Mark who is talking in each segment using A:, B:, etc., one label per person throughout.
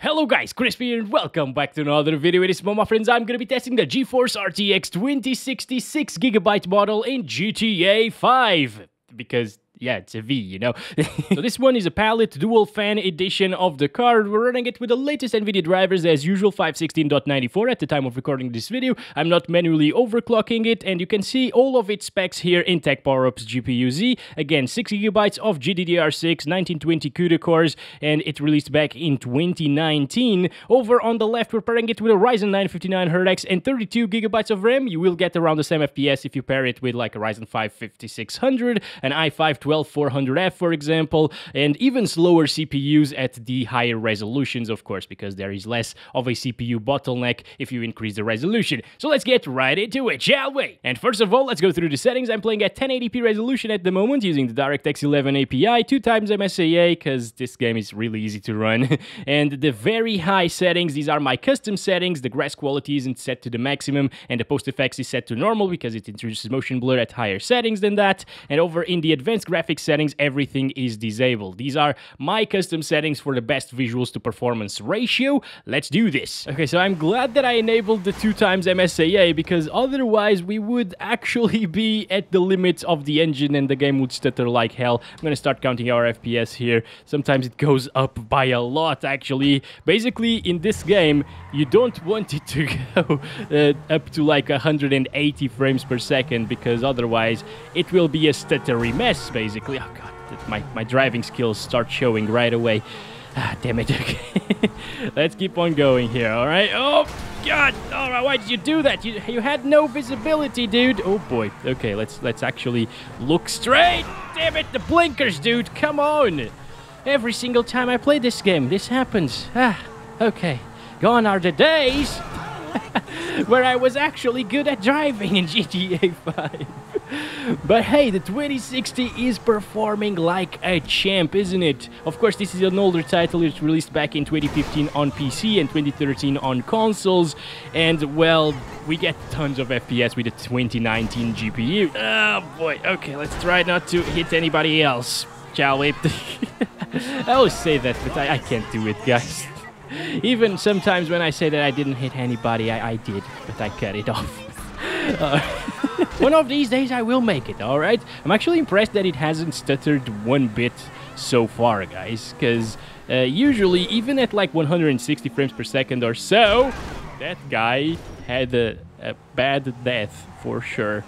A: Hello guys, Crispy here and welcome back to another video. In this moment, my friends, I'm gonna be testing the GeForce RTX 2060 6GB model in GTA 5. Because, yeah, it's a V, you know. So this one is a Palit dual fan edition of the card. We're running it with the latest Nvidia drivers as usual, 516.94 at the time of recording this video. I'm not manually overclocking it, and you can see all of its specs here in Tech PowerUp's GPU-Z. Again, 6GB of GDDR6, 1920 CUDA cores, and it released back in 2019. Over on the left, we're pairing it with a Ryzen 959 RTX and 32GB of RAM. You will get around the same FPS if you pair it with like a Ryzen 550 600, an i5-12400F, for example, and even slower CPUs at the higher resolutions, of course, because there is less of a CPU bottleneck if you increase the resolution. So let's get right into it, shall we? And first of all, let's go through the settings. I'm playing at 1080p resolution at the moment using the DirectX 11 API, 2x MSAA, because this game is really easy to run. And the very high settings, these are my custom settings. The grass quality isn't set to the maximum, and the post effects is set to normal because it introduces motion blur at higher settings than that. And over in the advanced graphics settings, everything is disabled. These are my custom settings for the best visuals to performance ratio. Let's do this. Okay, so I'm glad that I enabled the 2x MSAA because otherwise we would actually be at the limits of the engine and the game would stutter like hell. I'm gonna start counting our FPS here. Sometimes it goes up by a lot, actually. Basically, in this game, you don't want it to go up to like 180 frames per second because otherwise it will be a stuttery mess, basically. Oh god, my driving skills start showing right away. Ah, damn it. Okay. Let's keep on going here, alright? Oh god! Alright, why did you do that? You had no visibility, dude. Oh boy. Okay, let's actually look straight. Damn it, the blinkers, dude. Come on. Every single time I play this game, this happens. Ah, okay. Gone are the days where I was actually good at driving in GTA 5. But hey, the 2060 is performing like a champ, isn't it? Of course, this is an older title. It's released back in 2015 on PC and 2013 on consoles. And, well, we get tons of FPS with the 2019 GPU. Oh, boy. Okay, let's try not to hit anybody else, shall we? I always say that, but I can't do it, guys. Even sometimes when I say that I didn't hit anybody, I did, but I cut it off. One of these days I will make it, alright? I'm actually impressed that it hasn't stuttered one bit so far, guys, because usually, even at like 160 frames per second or so, that guy had a bad death, for sure.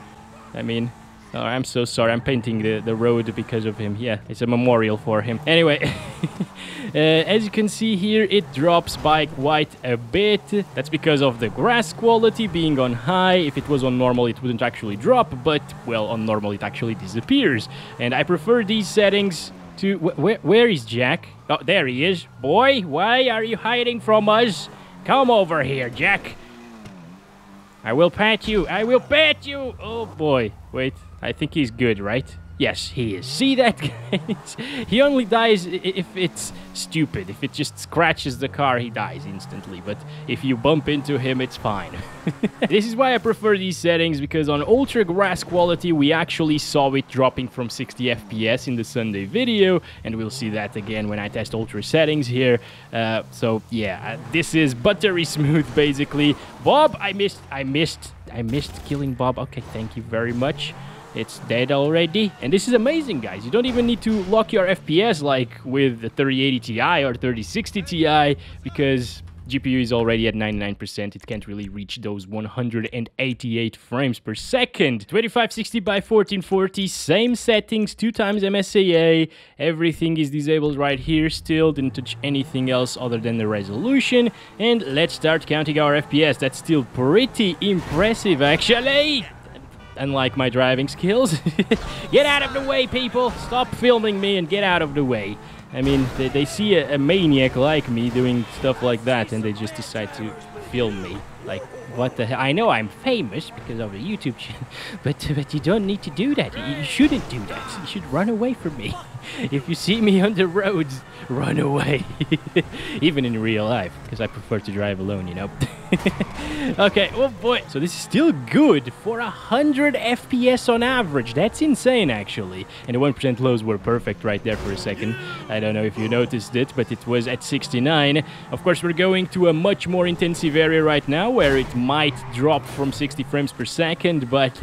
A: I mean, oh, I'm so sorry, I'm painting the road because of him. Yeah, it's a memorial for him. Anyway, as you can see here, it drops by quite a bit. That's because of the grass quality being on high. If it was on normal, it wouldn't actually drop, but, well, on normal, it actually disappears. And I prefer these settings to... Where is Jack? Oh, there he is. Boy, why are you hiding from us? Come over here, Jack. I will pat you. I will pat you. Oh, boy. Wait, I think he's good, right? Yes, he is. See that, guys? He only dies if it's stupid. If it just scratches the car, he dies instantly. But if you bump into him, it's fine. This is why I prefer these settings, because on ultra grass quality, we actually saw it dropping from 60 FPS in the Sunday video, and we'll see that again when I test ultra settings here. So yeah, this is buttery smooth, basically. Bob, I missed killing Bob. Okay, thank you very much. It's dead already. And this is amazing, guys. You don't even need to lock your FPS like with the 3080 Ti or 3060 Ti because GPU is already at 99%. It can't really reach those 188 frames per second. 2560 by 1440, same settings, 2x MSAA. Everything is disabled right here still. Didn't touch anything else other than the resolution. And let's start counting our FPS. That's still pretty impressive, actually. Unlike my driving skills. Get out of the way, people! Stop filming me and get out of the way. I mean, they see a maniac like me doing stuff like that and they just decide to film me. Like, what the hell? I know I'm famous because of the YouTube channel, but you don't need to do that. You shouldn't do that. You should run away from me. If you see me on the roads, run away. Even in real life, because I prefer to drive alone, you know. Okay, oh boy. So this is still good for 100 FPS on average. That's insane, actually. And the 1% lows were perfect right there for a second. I don't know if you noticed it, but it was at 69. Of course, we're going to a much more intensive area right now, where it might drop from 60 frames per second, but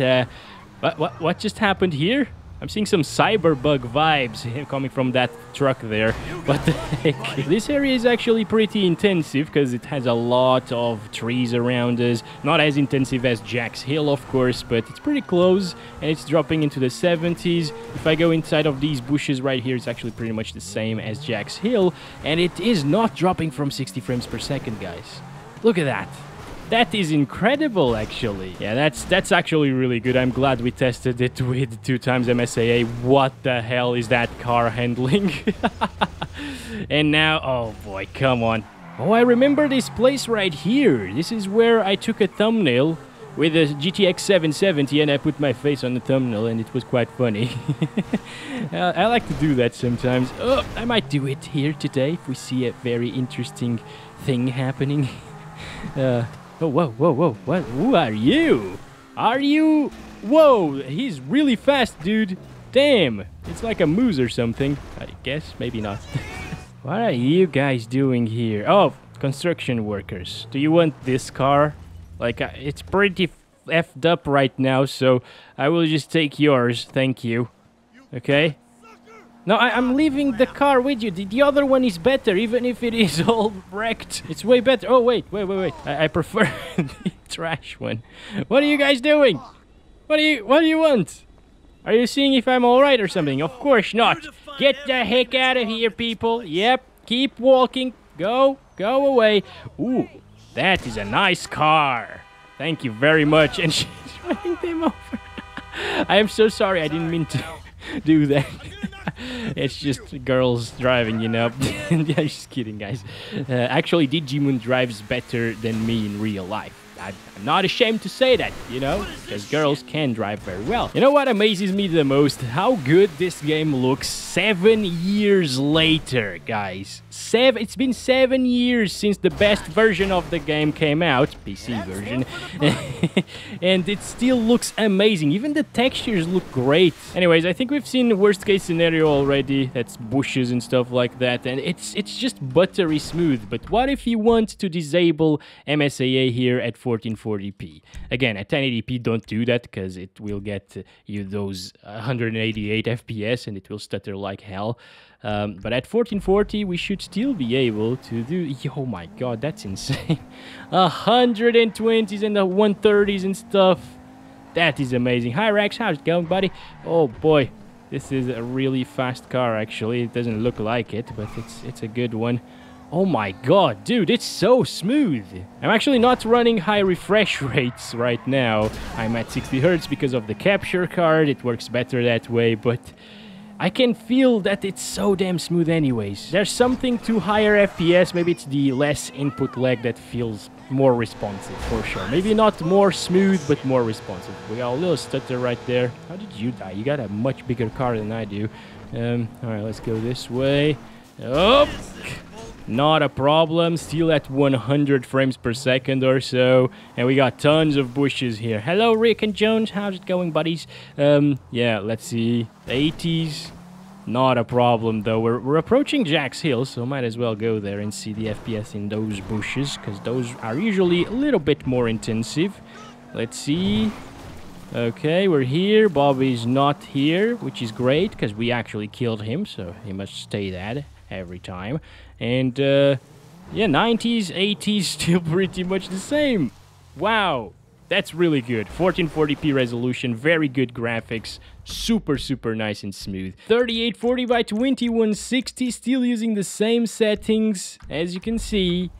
A: what just happened here? I'm seeing some cyberbug vibes coming from that truck there. What the heck? This area is actually pretty intensive because it has a lot of trees around us. Not as intensive as Jack's Hill, of course, but it's pretty close and it's dropping into the 70s. If I go inside of these bushes right here, it's actually pretty much the same as Jack's Hill, and it is not dropping from 60 frames per second, guys. Look at that. That is incredible, actually. Yeah, that's actually really good. I'm glad we tested it with 2x MSAA. What the hell is that car handling? And now, oh boy, come on. Oh, I remember this place right here. This is where I took a thumbnail with a GTX 770 and I put my face on the thumbnail and it was quite funny. I like to do that sometimes. Oh, I might do it here today if we see a very interesting thing happening. Oh, whoa, whoa, whoa, what? Who are you? Are you? Whoa, he's really fast, dude. Damn, it's like a moose or something. I guess, maybe not. What are you guys doing here? Oh, construction workers. Do you want this car? Like, it's pretty effed up right now, so I will just take yours, thank you. Okay? No, I'm leaving the car with you. The other one is better, even if it is all wrecked. It's way better. Oh, wait. I prefer the trash one. What are you guys doing? What do you want? Are you seeing if I'm alright or something? Of course not. Get the heck out of here, people. Yep, keep walking. Go away. Ooh, that is a nice car. Thank you very much. And she's running them over. I am so sorry. I didn't mean to do that. It's just girls driving, you know. Yeah, just kidding, guys. Actually, Digimon drives better than me in real life. I'm not ashamed to say that, you know, because girls can drive very well. You know what amazes me the most? How good this game looks 7 years later, guys. It's been 7 years since the best version of the game came out, PC version, and it still looks amazing. Even the textures look great. Anyways, I think we've seen the worst case scenario already. That's bushes and stuff like that, and it's just buttery smooth. But what if you want to disable MSAA here at 1440p? Again, at 1080p, don't do that because it will get you those 188 FPS and it will stutter like hell. But at 1440, we should still be able to do... Oh my god, that's insane. 120s and the 130s and stuff. That is amazing. Hi Rex, how's it going, buddy? Oh boy, this is a really fast car actually. It doesn't look like it, but it's a good one. Oh my god, dude, it's so smooth. I'm actually not running high refresh rates right now. I'm at 60 Hz because of the capture card. It works better that way, but I can feel that it's so damn smooth anyways. There's something to higher FPS. Maybe it's the less input lag that feels more responsive, for sure. Maybe not more smooth, but more responsive. We got a little stutter right there. How did you die? You got a much bigger car than I do. Alright, let's go this way. Oh! Not a problem, still at 100 frames per second or so, and we got tons of bushes here. Hello Rick and Jones, how's it going, buddies? Yeah, let's see, 80s, not a problem though. We're approaching Jack's Hill, so might as well go there and see the FPS in those bushes, because those are usually a little bit more intensive. Let's see. Okay, we're here. Bobby's not here, which is great, because we actually killed him, so he must stay that every time. And yeah, 90s, 80s, still pretty much the same. Wow, that's really good. 1440p resolution, very good graphics, super nice and smooth. 3840 by 2160, still using the same settings, as you can see.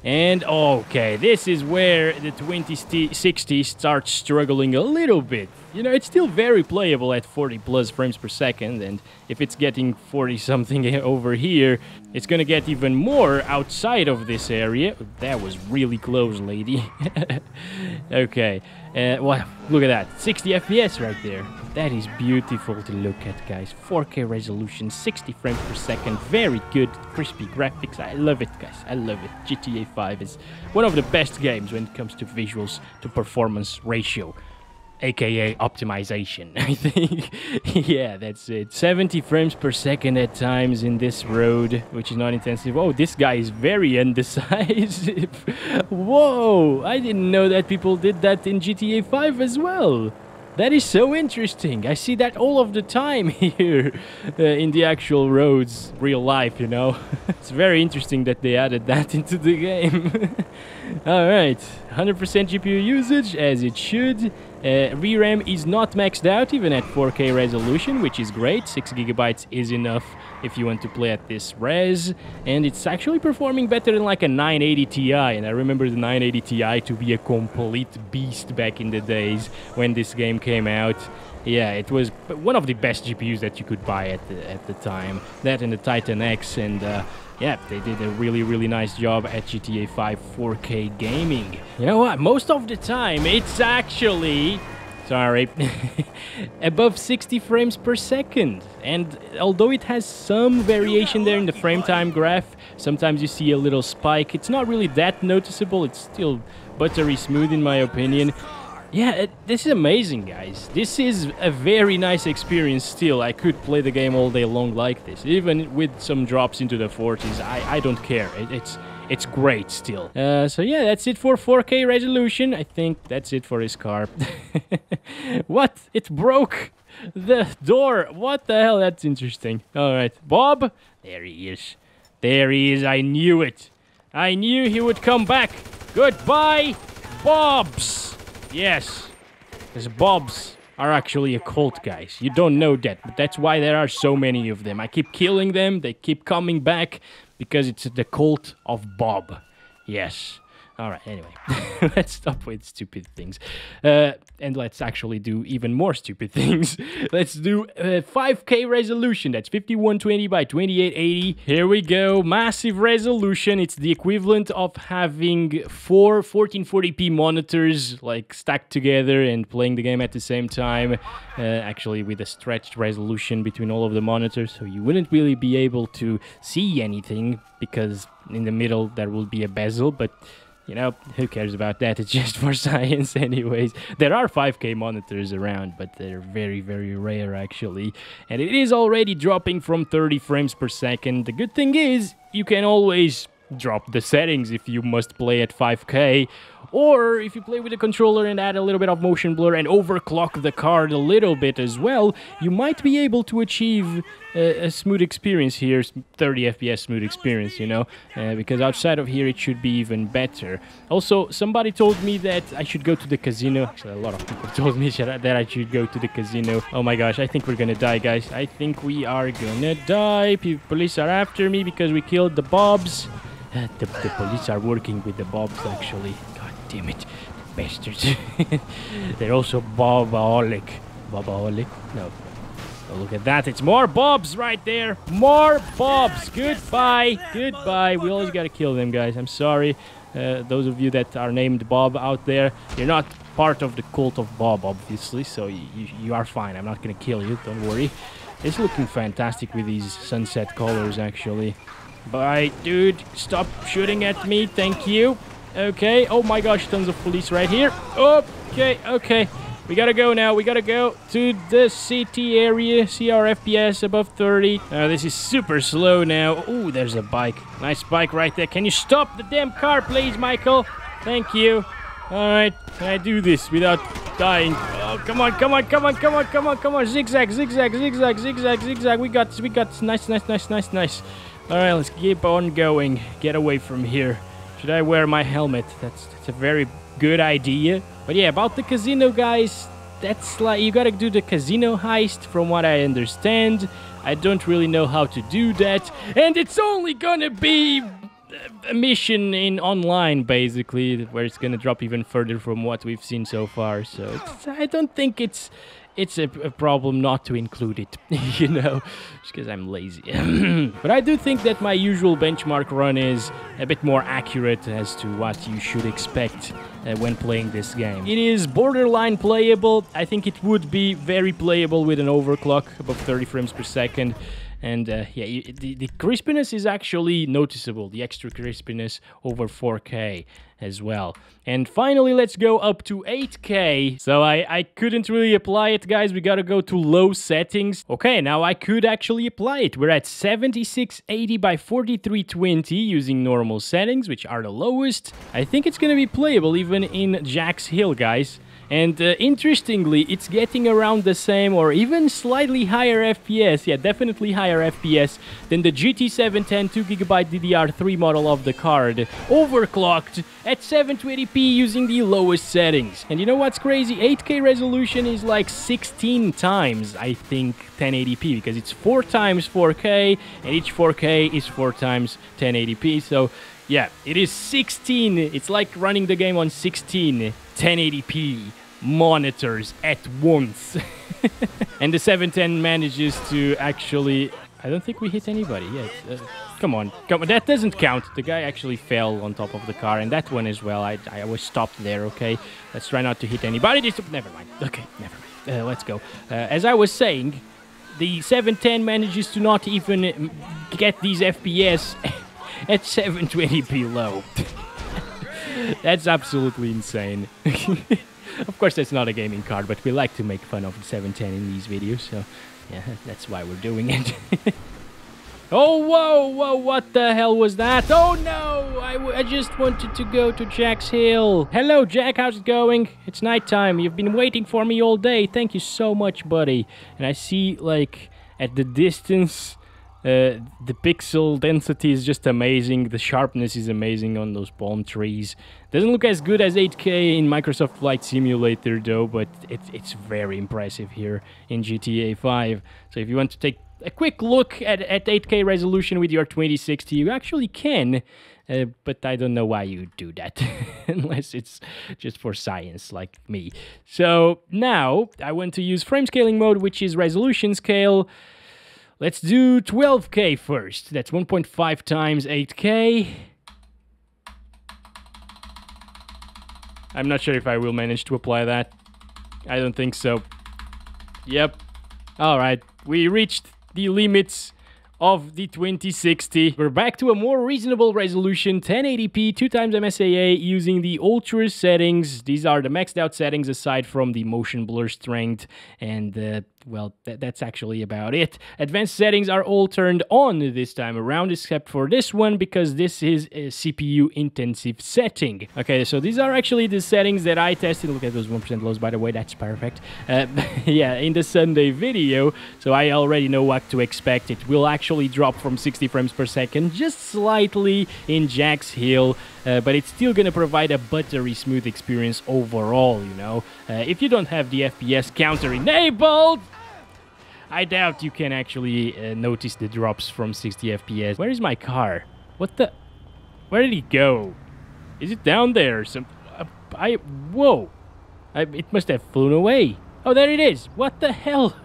A: And okay, this is where the 2060 starts struggling a little bit. You know, it's still very playable at 40 plus frames per second, and if it's getting 40 something over here, it's gonna get even more outside of this area. That was really close, lady. Okay, well, look at that, 60 FPS right there. That is beautiful to look at, guys. 4K resolution, 60 frames per second, very good, crispy graphics. I love it, guys, I love it. GTA 5 is one of the best games when it comes to visuals to performance ratio, aka optimization, I think. Yeah, that's it. 70 frames per second at times in this road, which is not intensive. Oh, this guy is very indecisive. Whoa, I didn't know that people did that in GTA 5 as well. That is so interesting. I see that all of the time here in the actual roads, real life, you know. It's very interesting that they added that into the game. Alright, 100% GPU usage, as it should. VRAM is not maxed out even at 4K resolution, which is great. 6GB is enough if you want to play at this res. And it's actually performing better than like a 980 Ti. And I remember the 980 Ti to be a complete beast back in the days when this game came out. Yeah, it was one of the best GPUs that you could buy at the time. That and the Titan X, and yeah, they did a really nice job at GTA 5 4K gaming. You know what? Most of the time, it's actually, sorry, above 60 frames per second. And although it has some variation there in the frame time graph, sometimes you see a little spike. It's not really that noticeable. It's still buttery smooth in my opinion. Yeah, this is amazing, guys. This is a very nice experience still. I could play the game all day long like this. Even with some drops into the 40s, I don't care. It's great still. So yeah, that's it for 4K resolution. I think that's it for his car. What? It broke the door. What the hell? That's interesting. Alright, Bob. There he is. There he is. I knew it. I knew he would come back. Goodbye, Bobs. Yes, because Bobs are actually a cult, guys. You don't know that, but that's why there are so many of them. I keep killing them, they keep coming back, because it's the cult of Bob. Yes. Alright, anyway, let's stop with stupid things. And let's actually do even more stupid things. Let's do 5K resolution. That's 5120 by 2880. Here we go. Massive resolution. It's the equivalent of having 4 1440p monitors like stacked together and playing the game at the same time. Actually with a stretched resolution between all of the monitors, so you wouldn't really be able to see anything because in the middle there will be a bezel, but you know, who cares about that? It's just for science anyways. There are 5K monitors around, but they're very rare actually. And it is already dropping from 30 frames per second. The good thing is, you can always drop the settings if you must play at 5K. Or if you play with a controller and add a little bit of motion blur and overclock the card a little bit as well, you might be able to achieve a smooth experience here, 30 FPS smooth experience, you know, because outside of here it should be even better. Also, somebody told me that I should go to the casino. Actually, a lot of people told me that I should go to the casino. Oh my gosh, I think we're gonna die, guys. I think we are gonna die. Police are after me because we killed the Bobs. The police are working with the Bobs, actually. God damn it, the bastards. They're also Bobaholic. Bobaholic? No. Oh, look at that. It's more Bobs right there. More Bobs. Goodbye. Goodbye. We always gotta kill them, guys. I'm sorry. Those of you that are named Bob out there, you're not part of the cult of Bob, obviously, so you are fine. I'm not gonna kill you. Don't worry. It's looking fantastic with these sunset colors, actually. Bye, dude. Stop shooting at me. Thank you. Okay. Oh my gosh, tons of police right here. Okay, okay. We gotta go now. We gotta go to the city area. See our FPS above 30. This is super slow now. Oh, there's a bike. Nice bike right there. Can you stop the damn car, please, Michael? Thank you. Alright. Can I do this without dying? Oh, come on, come on, come on, come on, come on, come on. Zigzag, zigzag, zigzag, zigzag, zigzag. We got nice, nice, nice, nice, nice. Alright, let's keep on going. Get away from here. Should I wear my helmet? That's a very good idea. But yeah, about the casino, guys, that's like, you gotta do the casino heist from what I understand. I don't really know how to do that. And it's only gonna be a mission in online, basically, where it's gonna drop even further from what we've seen so far. So I don't think it's a problem not to include it, you know, just because I'm lazy. But I do think that my usual benchmark run is a bit more accurate as to what you should expect when playing this game. It is borderline playable. I think it would be very playable with an overclock above 30 frames per second. And yeah, the crispiness is actually noticeable, the extra crispiness over 4K as well. And finally, let's go up to 8K. So I couldn't really apply it, guys. We gotta go to low settings. Okay, now I could actually apply it. We're at 7680 by 4320 using normal settings, which are the lowest. I think it's gonna be playable even in Jack's Hill, guys. And interestingly, it's getting around the same or even slightly higher FPS, yeah, definitely higher FPS than the GT710 2GB DDR3 model of the card, overclocked at 720p using the lowest settings. And you know what's crazy? 8K resolution is like 16 times, I think, 1080p, because it's 4 times 4K, and each 4K is 4 times 1080p, so yeah, it is 16, it's like running the game on 16 1080p monitors at once. And the 710 manages to actually... I don't think we hit anybody yet. Come on, that doesn't count. The guy actually fell on top of the car, and that one as well. I was stopped there, okay? Let's try not to hit anybody. Never mind. Okay, never mind. Let's go. As I was saying, the 710 manages to not even get these FPS at 720p low. That's absolutely insane. Of course, that's not a gaming card, but we like to make fun of the 710 in these videos, so yeah, that's why we're doing it. Oh, whoa, what the hell was that? Oh no, I just wanted to go to Jack's Hill. Hello, Jack, how's it going? It's nighttime. You've been waiting for me all day. Thank you so much, buddy. And I see, like, at the distance... the pixel density is just amazing. The sharpness is amazing on those palm trees. Doesn't look as good as 8K in Microsoft Flight Simulator though, but it's very impressive here in GTA 5. So if you want to take a quick look at 8K resolution with your 2060, you actually can. But I don't know why you do that, unless it's just for science, like me. So now I want to use frame scaling mode, which is resolution scale. Let's do 12K first. That's 1.5 times 8K. I'm not sure if I will manage to apply that. I don't think so. Yep. Alright, we reached the limits of the 2060. We're back to a more reasonable resolution, 1080p, 2 times MSAA, using the ultra settings. These are the maxed out settings aside from the motion blur strength, and well, that's actually about it. Advanced settings are all turned on this time around, except for this one, because this is a CPU intensive setting. Okay, so these are actually the settings that I tested. Look at those 1% lows, by the way, that's perfect. Yeah, in the Sunday video, so I already know what to expect. It will actually drop from 60 frames per second, just slightly in Jack's Hill, but it's still gonna provide a buttery smooth experience overall, you know. If you don't have the FPS counter enabled, I doubt you can actually notice the drops from 60 FPS. Where is my car? What the... Where did he go? Is it down there? Whoa! It must have flown away. Oh, there it is! What the hell?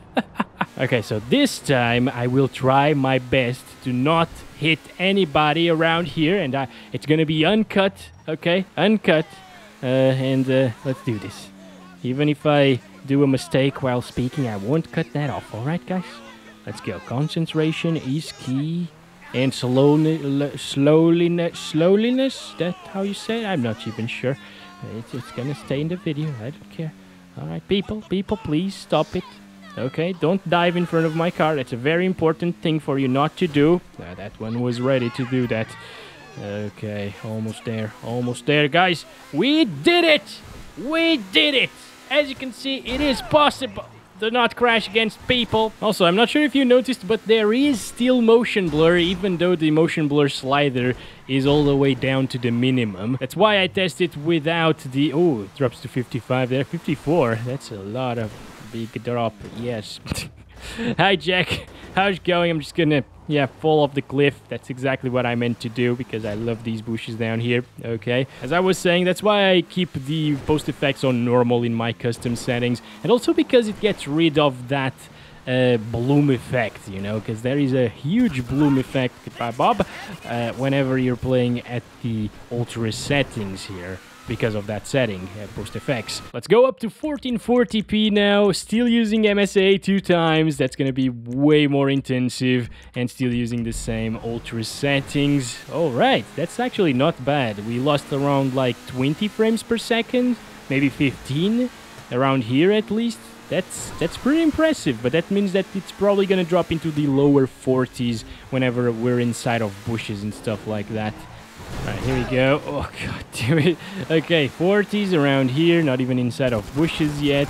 A: Okay, so this time I will try my best to not hit anybody around here, and it's gonna be uncut, okay? Uncut. Let's do this. Even if I do a mistake while speaking, I won't cut that off. Alright, guys? Let's go. Concentration is key. And slowliness? That how you say it? I'm not even sure. It's gonna stay in the video. I don't care. Alright, people, please stop it. Okay, don't dive in front of my car. That's a very important thing for you not to do. That one was ready to do that. Okay, almost there, guys. We did it! We did it! As you can see, it is possible to not crash against people. Also, I'm not sure if you noticed, but there is still motion blur, even though the motion blur slider is all the way down to the minimum. That's why I tested without the... Oh, it drops to 55 there. 54. That's a lot of big drop. Yes. Hi, Jack. How's it going? I'm just gonna, yeah, fall off the cliff. That's exactly what I meant to do because I love these bushes down here. Okay. As I was saying, that's why I keep the post effects on normal in my custom settings. And also because it gets rid of that bloom effect, you know, because there is a huge bloom effect, Bob, whenever you're playing at the ultra settings here. Because of that setting, post effects. Let's go up to 1440p now, still using MSA 2 times. That's gonna be way more intensive and still using the same ultra settings. All right, that's actually not bad. We lost around like 20 frames per second, maybe 15, around here at least. That's pretty impressive, but that means that it's probably gonna drop into the lower 40s whenever we're inside of bushes and stuff like that. Alright, here we go. Oh, god damn it. Okay, 40s around here, not even inside of bushes yet.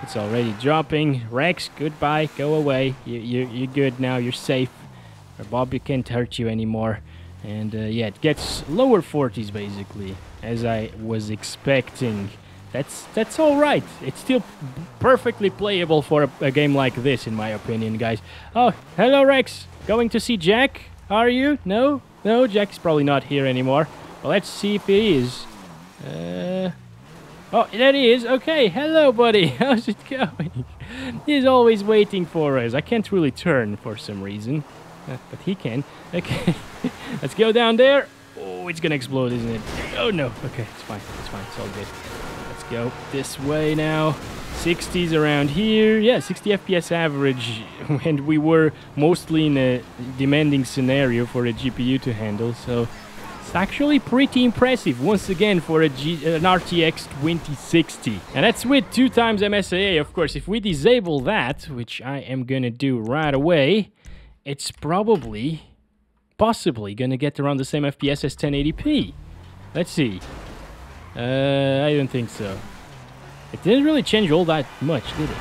A: It's already dropping. Rex, goodbye, go away. You're good now, you're safe. Or Bob, you can't hurt you anymore. And yeah, it gets lower 40s basically, as I was expecting. That's alright. It's still perfectly playable for a game like this, in my opinion, guys. Oh, hello Rex. Going to see Jack? Are you? No? No, Jack's probably not here anymore. Well, let's see if he is. Oh, there he is. Okay, hello, buddy. How's it going? He's always waiting for us. I can't really turn for some reason. But he can. Okay, let's go down there. Oh, it's gonna explode, isn't it? Oh, no. Okay, it's fine. It's fine. It's all good. Let's go this way now. 60s around here. Yeah, 60 FPS average, and we were mostly in a demanding scenario for a GPU to handle, so it's actually pretty impressive once again for an RTX 2060. And that's with 2 times MSAA, of course. If we disable that, which I am gonna do right away, it's possibly gonna get around the same FPS as 1080p. Let's see. I don't think so. It didn't really change all that much, did it?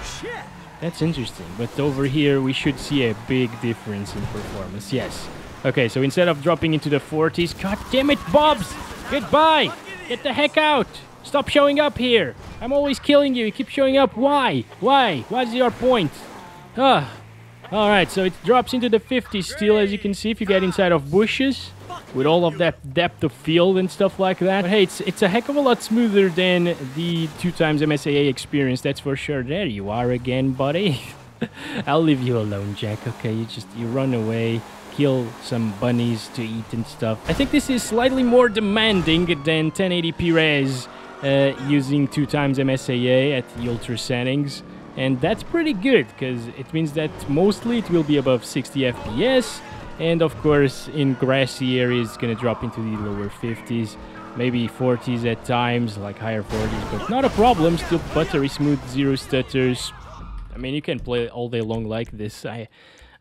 A: That's interesting. But over here, we should see a big difference in performance. Yes. Okay, so instead of dropping into the 40s... God damn it, Bobs! Goodbye! Get the heck out! Stop showing up here! I'm always killing you. You keep showing up. Why? Why? What's your point? Ah. Alright, so it drops into the 50s still, as you can see, if you get inside of bushes. With all of that depth of field and stuff like that. But hey, it's a heck of a lot smoother than the 2 times MSAA experience, that's for sure. There you are again, buddy. I'll leave you alone, Jack, okay? You run away, kill some bunnies to eat and stuff. I think this is slightly more demanding than 1080p res using 2 times MSAA at the ultra settings. And that's pretty good, because it means that mostly it will be above 60 FPS. And of course, in grassy areas, it's gonna drop into the lower 50s, maybe 40s at times, like higher 40s, but not a problem. Still buttery smooth, zero stutters. I mean, you can play all day long like this. I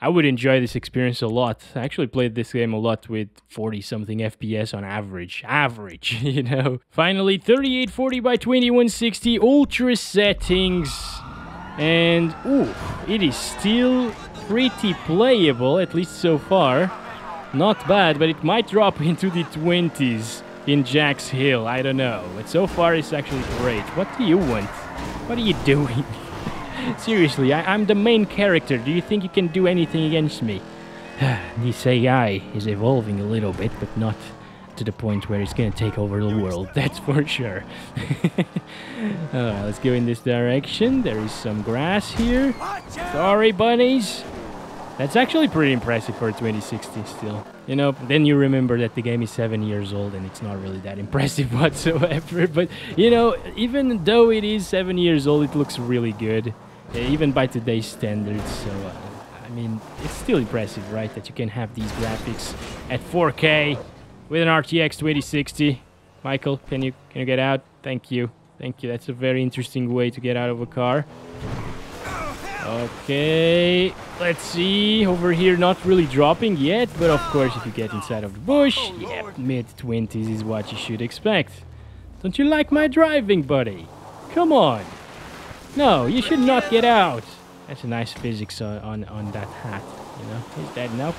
A: would enjoy this experience a lot. I actually played this game a lot with 40-something FPS on average, you know. Finally, 3840 by 2160 ultra settings, and ooh, it is still pretty playable, at least so far. Not bad, but it might drop into the 20s in Jack's Hill. I don't know. But so far, it's actually great. What do you want? What are you doing? Seriously, I'm the main character. Do you think you can do anything against me? This AI is evolving a little bit, but not to the point where it's gonna take over the world. That's for sure. Let's go in this direction. There is some grass here. Sorry, bunnies. That's actually pretty impressive for a 2060 still. You know, then you remember that the game is 7 years old and it's not really that impressive whatsoever. But, you know, even though it is 7 years old, it looks really good. Even by today's standards. So, I mean, it's still impressive, right? That you can have these graphics at 4K with an RTX 2060. Michael, can you get out? Thank you. Thank you. That's a very interesting way to get out of a car. Okay, let's see. Over here, not really dropping yet, but of course, if you get inside of the bush, yeah, mid-20s is what you should expect. Don't you like my driving, buddy? Come on. No, you should not get out. That's a nice physics on that hat, you know. He's dead now.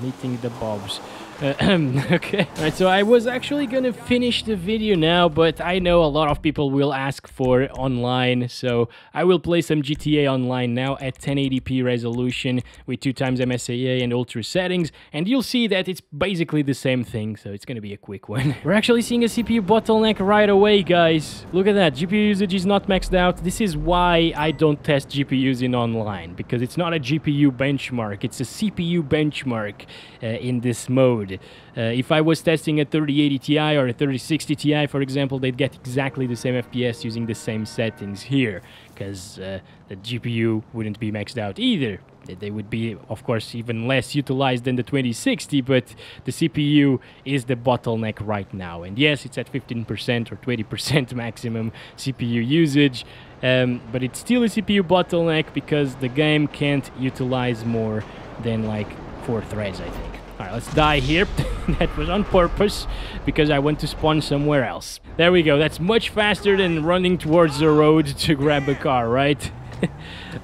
A: Meeting the bobs. Okay. Alright, so I was actually gonna finish the video now, but I know a lot of people will ask for online, so I will play some GTA Online now at 1080p resolution with 2x MSAA and ultra settings, and you'll see that it's basically the same thing, so it's gonna be a quick one. We're actually seeing a CPU bottleneck right away, guys. Look at that, GPU usage is not maxed out. This is why I don't test GPUs in online, because it's not a GPU benchmark, it's a CPU benchmark in this mode. If I was testing a 3080 Ti or a 3060 Ti, for example, they'd get exactly the same FPS using the same settings here, because the GPU wouldn't be maxed out either. They would be, of course, even less utilized than the 2060, but the CPU is the bottleneck right now. And yes, it's at 15% or 20% maximum CPU usage, but it's still a CPU bottleneck because the game can't utilize more than like 4 threads, I think. Alright, let's die here. That was on purpose, because I want to spawn somewhere else. There we go, that's much faster than running towards the road to grab a car, right?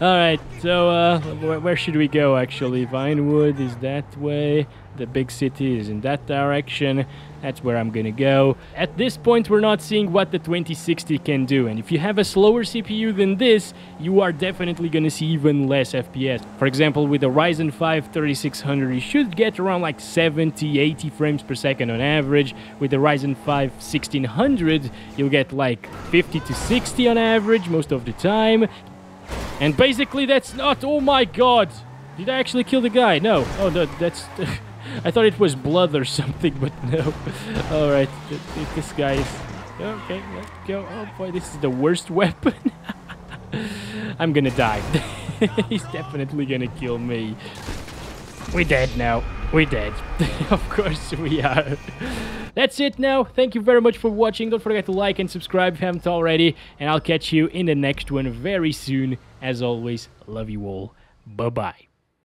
A: Alright, so where should we go actually? Vinewood is that way, the big city is in that direction. That's where I'm gonna go. At this point, we're not seeing what the 2060 can do, and if you have a slower CPU than this, you are definitely gonna see even less FPS. For example, with the Ryzen 5 3600, you should get around like 70-80 frames per second on average. With the Ryzen 5 1600, you'll get like 50 to 60 on average most of the time. And basically that's not... Oh my god! Did I actually kill the guy? No. Oh, no, that's... I thought it was blood or something, but no. Alright, this guy is... Okay, let's go. Oh boy, this is the worst weapon. I'm gonna die. He's definitely gonna kill me. We're dead now. We're dead. Of course we are. That's it now. Thank you very much for watching. Don't forget to like and subscribe if you haven't already. And I'll catch you in the next one very soon. As always, love you all. Bye-bye.